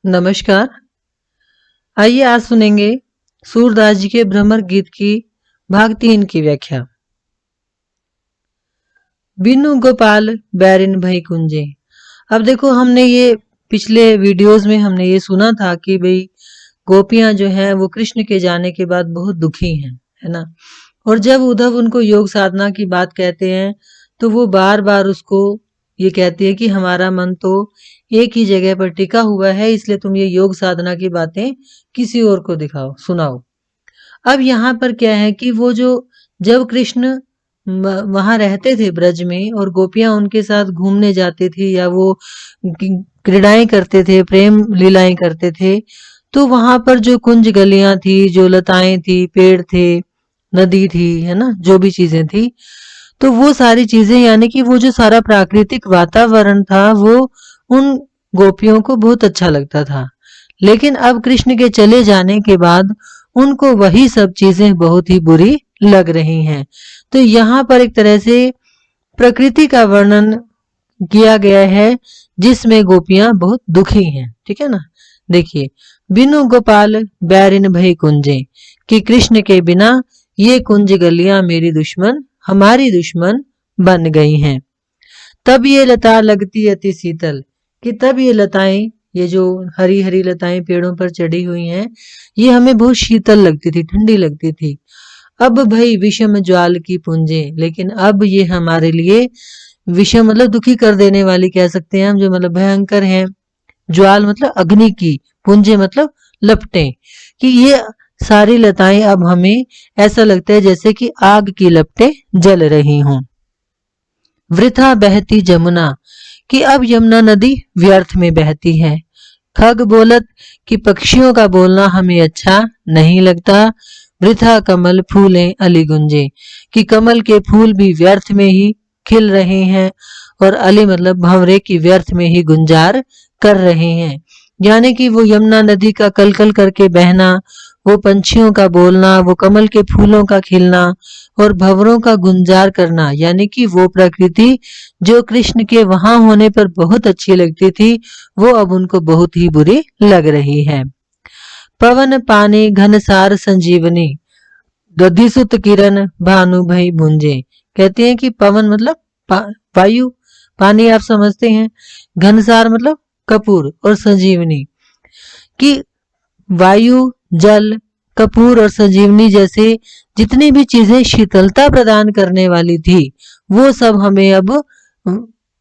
नमस्कार। आइए आज सुनेंगे सूरदास जी के भ्रमर गीत की भाग 3 की व्याख्या। बिनु गोपाल बैरिन भई कुंजे। अब देखो, हमने ये पिछले वीडियोस में हमने ये सुना था कि भाई गोपियां जो हैं वो कृष्ण के जाने के बाद बहुत दुखी हैं, है ना। और जब उद्धव उनको योग साधना की बात कहते हैं तो वो बार बार उसको ये कहती है कि हमारा मन तो एक ही जगह पर टिका हुआ है, इसलिए तुम ये योग साधना की बातें किसी और को दिखाओ, सुनाओ। अब यहाँ पर क्या है कि वो जो जब कृष्ण वहां रहते थे ब्रज में और गोपियां उनके साथ घूमने जाते थे या वो क्रीड़ाएं करते थे, प्रेम लीलाएं करते थे, तो वहां पर जो कुंज गलियां थी, जो लताएं थी, पेड़ थे, नदी थी, है ना, जो भी चीजें थी, तो वो सारी चीजें यानी कि वो जो सारा प्राकृतिक वातावरण था वो उन गोपियों को बहुत अच्छा लगता था। लेकिन अब कृष्ण के चले जाने के बाद उनको वही सब चीजें बहुत ही बुरी लग रही हैं। तो यहाँ पर एक तरह से प्रकृति का वर्णन किया गया है जिसमें गोपियां बहुत दुखी हैं, ठीक है ना। देखिए, बिनु गोपाल बैरिन भई कुंजे, कि कृष्ण के बिना ये कुंज गलियां मेरी दुश्मन, हमारी दुश्मन बन गई हैं। तब ये लता लगती अति शीतल, कि तब ये लताएं, ये जो हरी हरी लताएं पेड़ों पर चढ़ी हुई हैं, ये हमें बहुत शीतल लगती थी, ठंडी लगती थी। अब भाई विषम ज्वाल की पुंजे, लेकिन अब ये हमारे लिए विषम मतलब दुखी कर देने वाली कह सकते हैं हम, जो मतलब भयंकर हैं। ज्वाल मतलब अग्नि की, पुंजे मतलब लपटें, कि ये सारी लताएं अब हमें ऐसा लगता है जैसे कि आग की लपटें जल रही हों। वृथा बहती जमुना, कि अब यमुना नदी व्यर्थ में बहती है। खग बोलत, कि पक्षियों का बोलना हमें अच्छा नहीं लगता। वृथा कमल फूलें अली गुंजे, कि कमल के फूल भी व्यर्थ में ही खिल रहे हैं और अली मतलब भंवरे की व्यर्थ में ही गुंजार कर रहे हैं। यानी कि वो यमुना नदी का कलकल करके बहना, वो पंछियों का बोलना, वो कमल के फूलों का खिलना और भंवरों का गुंजार करना, यानी कि वो प्रकृति जो कृष्ण के वहां होने पर बहुत अच्छी लगती थी, वो अब उनको बहुत ही बुरी लग रही है। पवन पानी घनसार संजीवनी, दधिसुत किरण भानु भई भुंजे। कहते हैं कि पवन मतलब वायु, पानी आप समझते हैं, घनसार मतलब कपूर और संजीवनी, कि वायु, जल, कपूर और संजीवनी जैसे जितनी भी चीजें शीतलता प्रदान करने वाली थी वो सब हमें अब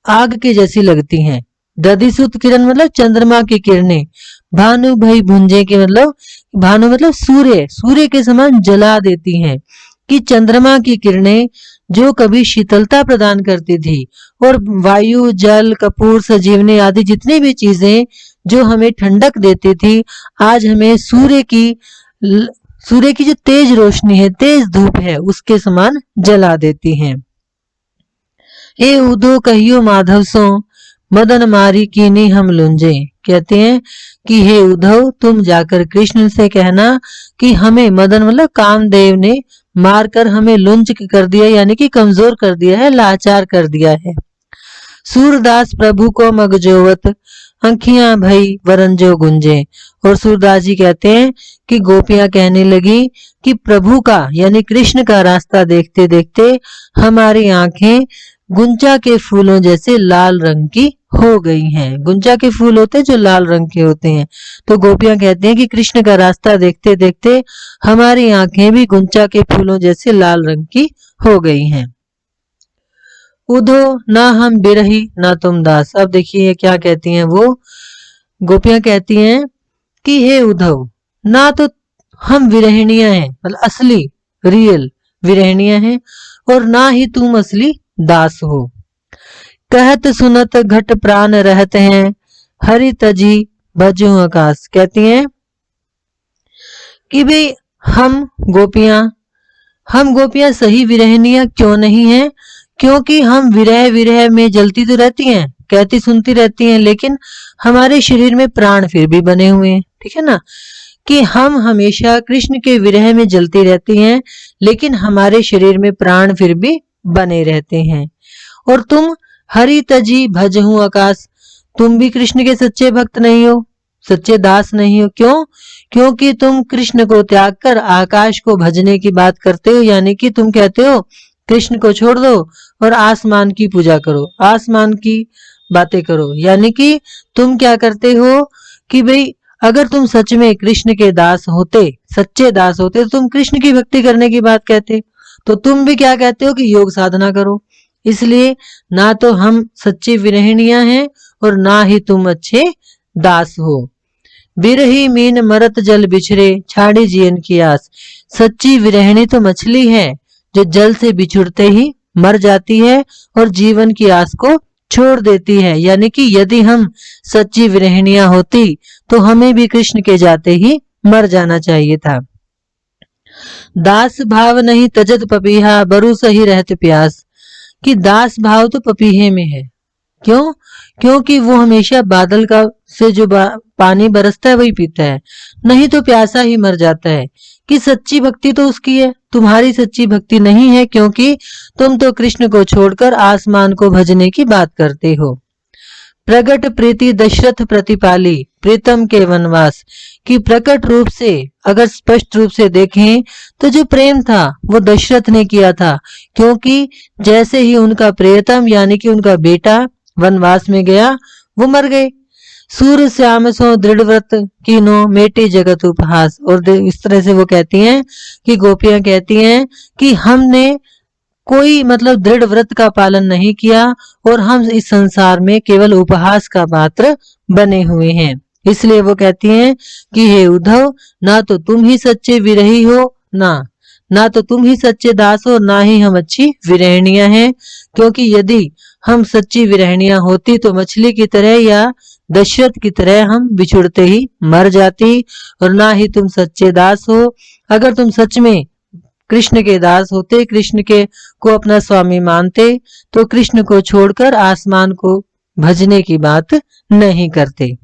आग के जैसी लगती हैं। दधिसुत किरण मतलब चंद्रमा की किरणें, भानु भई भुंजे के मतलब भानु मतलब सूर्य, सूर्य के समान जला देती हैं। कि चंद्रमा की किरणें जो कभी शीतलता प्रदान करती थी और वायु, जल, कपूर, संजीवनी आदि जितनी भी चीजें जो हमें ठंडक देती थी, आज हमें सूर्य की जो तेज रोशनी है, तेज धूप है, उसके समान जला देती हैं। हे उदो कहियो माधव सो, मदन मारी कीनी हम लुंजे। कहते हैं कि हे उद्धव, तुम जाकर कृष्ण से कहना कि हमें मदन मतलब कामदेव ने मारकर हमें लुंज कर दिया, यानी कि कमजोर कर दिया है, लाचार कर दिया है। सूरदास प्रभु को मगजोवत, अंखियां भई वरंजो गुंजे। और सूरदास जी कहते हैं कि गोपियां कहने लगी कि प्रभु का यानी कृष्ण का रास्ता देखते देखते हमारी आंखें गुंजा के फूलों जैसे लाल रंग की हो गई हैं। गुंजा के फूल होते हैं जो लाल रंग के होते हैं, तो गोपियां कहते हैं कि कृष्ण का रास्ता देखते देखते हमारी आंखें भी गुंजा के फूलों जैसे लाल रंग की हो गई हैं। उधो ना हम बिरही ना तुम दास। अब देखिए क्या कहती हैं वो गोपियां, कहती हैं कि हे उद्धव, ना तो हम विरहणियां हैं मतलब असली रियल विरहणियां हैं, और ना ही तुम असली दास हो। कहत सुनत घट प्राण रहत हैं, हरि तजी भजो आकाश। कहती हैं कि भाई हम गोपियां सही विरहनियां क्यों नहीं हैं, क्योंकि हम विरह विरह में जलती तो रहती हैं, कहती सुनती रहती हैं, लेकिन हमारे शरीर में प्राण फिर भी बने हुए हैं, ठीक है ना। कि हम हमेशा कृष्ण के विरह में जलती रहती हैं, लेकिन हमारे शरीर में प्राण फिर भी बने रहते हैं। और तुम हरि तजी भजहूं आकाश, तुम भी कृष्ण के सच्चे भक्त नहीं हो, सच्चे दास नहीं हो। क्यों? क्योंकि तुम कृष्ण को त्याग कर आकाश को भजने की बात करते हो, यानी कि तुम कहते हो कृष्ण को छोड़ दो और आसमान की पूजा करो, आसमान की बातें करो। यानी कि तुम क्या करते हो कि भाई अगर तुम सच में कृष्ण के दास होते, सच्चे दास होते, तो तुम कृष्ण की भक्ति करने की बात कहते। तो तुम भी क्या कहते हो कि योग साधना करो। इसलिए ना तो हम सच्ची विरहिणियां हैं और ना ही तुम अच्छे दास हो। बिरही मीन मरत जल बिछरे छाड़ी जियन की आस। सच्ची विरहिणी तो मछली है जो जल से बिछुड़ते ही मर जाती है और जीवन की आस को छोड़ देती है। यानी कि यदि हम सच्ची विरहिणियां होती तो हमें भी कृष्ण के जाते ही मर जाना चाहिए था। दास भाव नहीं तजत पपीहा बरु सही रहत प्यास। कि दास भाव तो पपीहे में है। क्यों? क्योंकि वो हमेशा बादल का से जो पानी बरसता है वही पीता है, नहीं तो प्यासा ही मर जाता है। कि सच्ची भक्ति तो उसकी है, तुम्हारी सच्ची भक्ति नहीं है, क्योंकि तुम तो कृष्ण को छोड़कर आसमान को भजने की बात करते हो। प्रगट प्रीति दशरथ प्रतिपाली प्रीतम के वनवास। कि प्रकट रूप से अगर स्पष्ट रूप से देखें तो जो प्रेम था वो दशरथ ने किया था, क्योंकि जैसे ही उनका प्रियतम यानी कि उनका बेटा वनवास में गया वो मर गए। सूर्य श्याम सो दृढ़ व्रत कीनो मेटे जगत उपहास। और इस तरह से वो कहती हैं कि गोपियां कहती हैं कि हमने कोई मतलब दृढ़ व्रत का पालन नहीं किया और हम इस संसार में केवल उपहास का पात्र बने हुए हैं। इसलिए वो कहती हैं कि हे उद्धव, ना तो तुम ही सच्चे विरही हो, ना तो तुम ही सच्चे दास हो, ना ही हम अच्छी विरहणियां हैं। क्योंकि यदि हम सच्ची विरहणियां होती तो मछली की तरह या दशरथ की तरह हम बिछुड़ते ही मर जाती, और ना ही तुम सच्चे दास हो। अगर तुम सच में कृष्ण के दास होते, कृष्ण के को अपना स्वामी मानते, तो कृष्ण को छोड़कर आसमान को भजने की बात नहीं करते।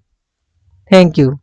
Thank you.